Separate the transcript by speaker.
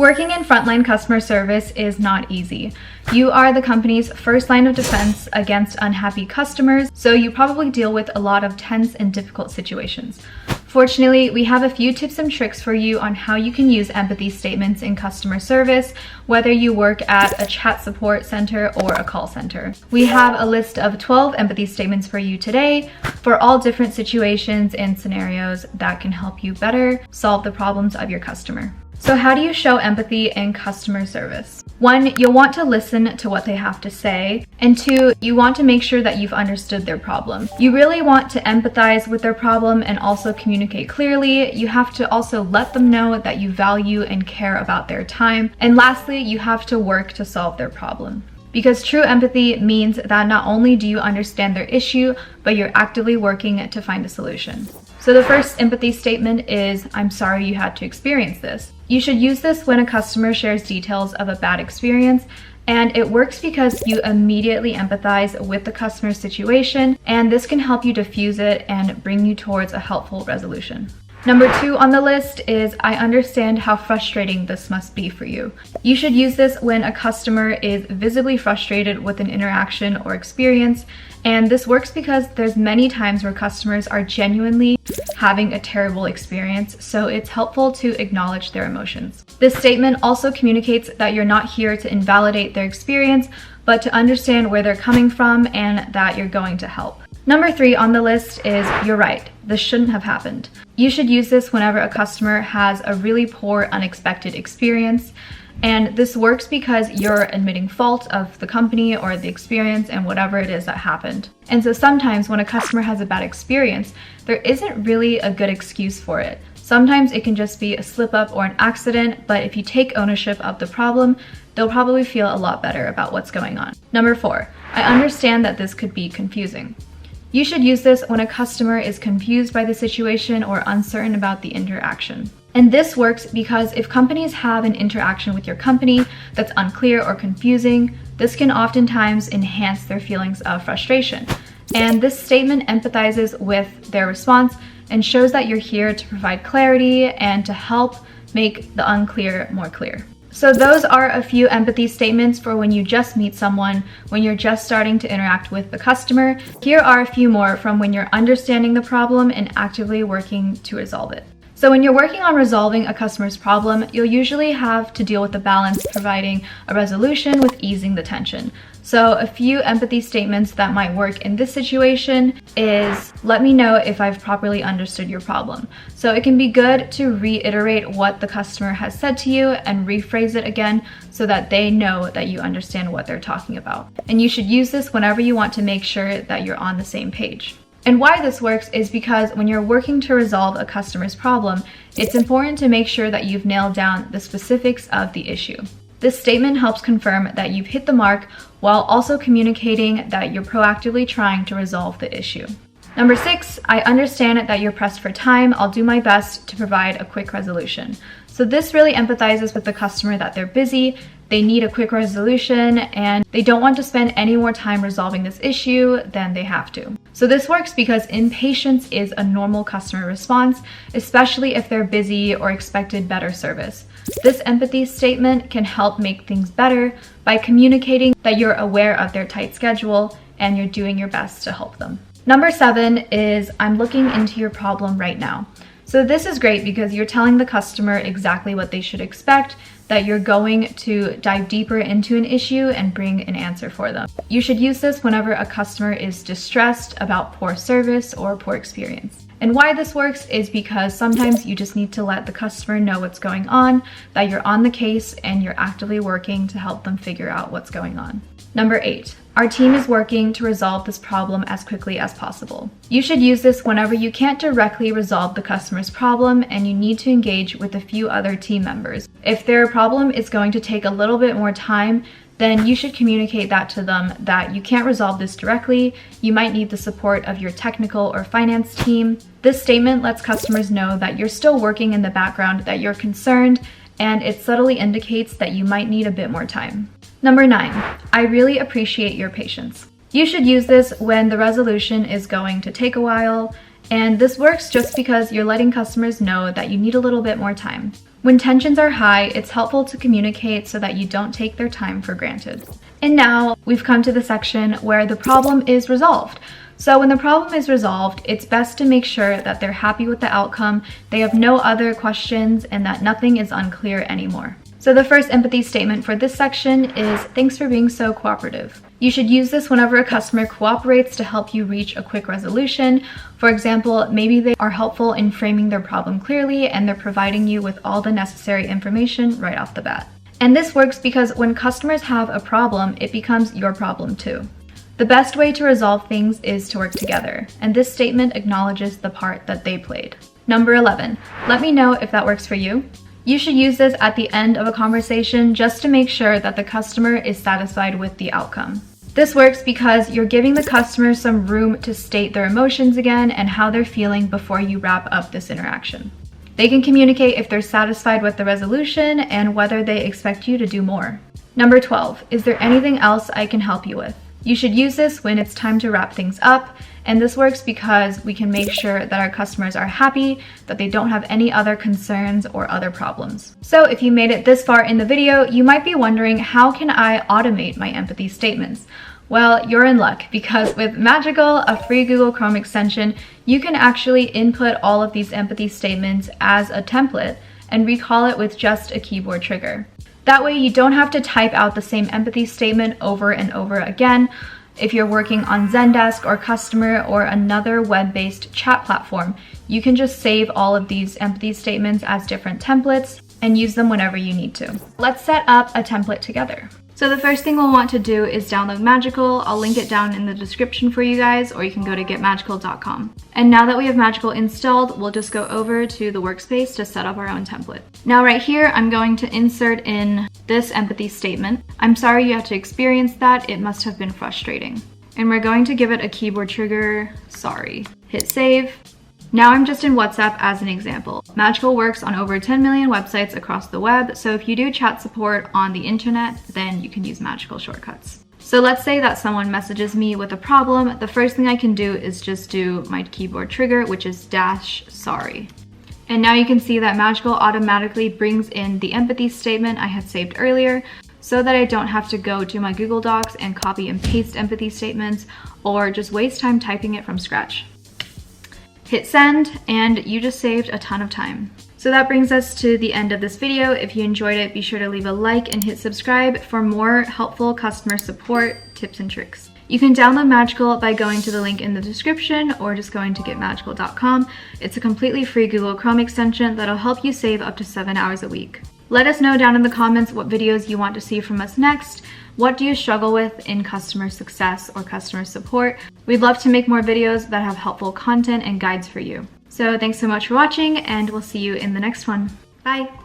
Speaker 1: Working in frontline customer service is not easy. You are the company's first line of defense against unhappy customers, so you probably deal with a lot of tense and difficult situations. Fortunately, we have a few tips and tricks for you on how you can use empathy statements in customer service, whether you work at a chat support center or a call center. We have a list of 12 empathy statements for you today for all different situations and scenarios that can help you better solve the problems of your customer. So how do you show empathy in customer service? 1, you'll want to listen to what they have to say. And 2, you want to make sure that you've understood their problem. You really want to empathize with their problem and also communicate clearly. You have to also let them know that you value and care about their time. And lastly, you have to work to solve their problem. Because true empathy means that not only do you understand their issue, but you're actively working to find a solution. So the first empathy statement is, "I'm sorry you had to experience this." You should use this when a customer shares details of a bad experience, and it works because you immediately empathize with the customer's situation, and this can help you diffuse it and bring you towards a helpful resolution. Number 2 on the list is, "I understand how frustrating this must be for you." You should use this when a customer is visibly frustrated with an interaction or experience, and this works because there's many times where customers are genuinely having a terrible experience, so it's helpful to acknowledge their emotions. This statement also communicates that you're not here to invalidate their experience, but to understand where they're coming from and that you're going to help. Number 3 on the list is, "You're right, this shouldn't have happened." You should use this whenever a customer has a really poor, unexpected experience. And this works because you're admitting fault of the company or the experience and whatever it is that happened. And so sometimes when a customer has a bad experience, there isn't really a good excuse for it. Sometimes it can just be a slip up or an accident, but if you take ownership of the problem, they'll probably feel a lot better about what's going on. Number 4, "I understand that this could be confusing." You should use this when a customer is confused by the situation or uncertain about the interaction. And this works because if companies have an interaction with your company that's unclear or confusing, this can oftentimes enhance their feelings of frustration. And this statement empathizes with their response and shows that you're here to provide clarity and to help make the unclear more clear. So those are a few empathy statements for when you just meet someone, when you're just starting to interact with the customer. Here are a few more from when you're understanding the problem and actively working to resolve it. So when you're working on resolving a customer's problem, you'll usually have to deal with the balance providing a resolution with easing the tension. So a few empathy statements that might work in this situation is, "Let me know if I've properly understood your problem." So it can be good to reiterate what the customer has said to you and rephrase it again so that they know that you understand what they're talking about. And you should use this whenever you want to make sure that you're on the same page. And why this works is because when you're working to resolve a customer's problem, it's important to make sure that you've nailed down the specifics of the issue. This statement helps confirm that you've hit the mark while also communicating that you're proactively trying to resolve the issue. Number 6, "I understand that you're pressed for time. I'll do my best to provide a quick resolution." So this really empathizes with the customer that they're busy, they need a quick resolution, and they don't want to spend any more time resolving this issue than they have to. So this works because impatience is a normal customer response, especially if they're busy or expected better service. This empathy statement can help make things better by communicating that you're aware of their tight schedule and you're doing your best to help them. Number 7 is, "I'm looking into your problem right now." So this is great because you're telling the customer exactly what they should expect, that you're going to dive deeper into an issue and bring an answer for them. You should use this whenever a customer is distressed about poor service or poor experience. And why this works is because sometimes you just need to let the customer know what's going on, that you're on the case and you're actively working to help them figure out what's going on. Number 8, "Our team is working to resolve this problem as quickly as possible." You should use this whenever you can't directly resolve the customer's problem and you need to engage with a few other team members. If their problem is going to take a little bit more time, then you should communicate that to them, that you can't resolve this directly, you might need the support of your technical or finance team. This statement lets customers know that you're still working in the background, that you're concerned, and it subtly indicates that you might need a bit more time. Number 9, "I really appreciate your patience." You should use this when the resolution is going to take a while And this works just because you're letting customers know that you need a little bit more time. When tensions are high, it's helpful to communicate so that you don't take their time for granted. And now we've come to the section where the problem is resolved. So when the problem is resolved, it's best to make sure that they're happy with the outcome, they have no other questions, and that nothing is unclear anymore. So the first empathy statement for this section is, "Thanks for being so cooperative." You should use this whenever a customer cooperates to help you reach a quick resolution. For example, maybe they are helpful in framing their problem clearly and they're providing you with all the necessary information right off the bat. And this works because when customers have a problem, it becomes your problem too. The best way to resolve things is to work together, and this statement acknowledges the part that they played. Number 11, let me know if that works for you. You should use this at the end of a conversation just to make sure that the customer is satisfied with the outcome. This works because you're giving the customer some room to state their emotions again and how they're feeling before you wrap up this interaction. They can communicate if they're satisfied with the resolution and whether they expect you to do more. Number 12, is there anything else I can help you with? You should use this when it's time to wrap things up, and this works because we can make sure that our customers are happy, that they don't have any other concerns or other problems. So if you made it this far in the video, you might be wondering, how can I automate my empathy statements? Well, you're in luck, because with Magical, a free Google Chrome extension, you can actually input all of these empathy statements as a template and recall it with just a keyboard trigger. That way you don't have to type out the same empathy statement over and over again. If you're working on Zendesk or Customer or another web-based chat platform, you can just save all of these empathy statements as different templates and use them whenever you need to. Let's set up a template together. So the first thing we'll want to do is download Magical. I'll link it down in the description for you guys, or you can go to getmagical.com. And now that we have Magical installed, we'll just go over to the workspace to set up our own template. Now right here, I'm going to insert in this empathy statement. I'm sorry you had to experience that. It must have been frustrating. And we're going to give it a keyboard trigger, sorry. Hit save. Now I'm just in WhatsApp as an example. Magical works on over 10 million websites across the web, so if you do chat support on the internet, then you can use Magical shortcuts. So let's say that someone messages me with a problem. The first thing I can do is just do my keyboard trigger, which is -sorry. And now you can see that Magical automatically brings in the empathy statement I had saved earlier, so that I don't have to go to my Google Docs and copy and paste empathy statements or just waste time typing it from scratch. Hit send, and you just saved a ton of time. So that brings us to the end of this video. If you enjoyed it, be sure to leave a like and hit subscribe for more helpful customer support tips and tricks. You can download Magical by going to the link in the description or just going to getmagical.com. It's a completely free Google Chrome extension that'll help you save up to 7 hours a week. Let us know down in the comments what videos you want to see from us next. What do you struggle with in customer success or customer support? We'd love to make more videos that have helpful content and guides for you. So thanks so much for watching, and we'll see you in the next one. Bye!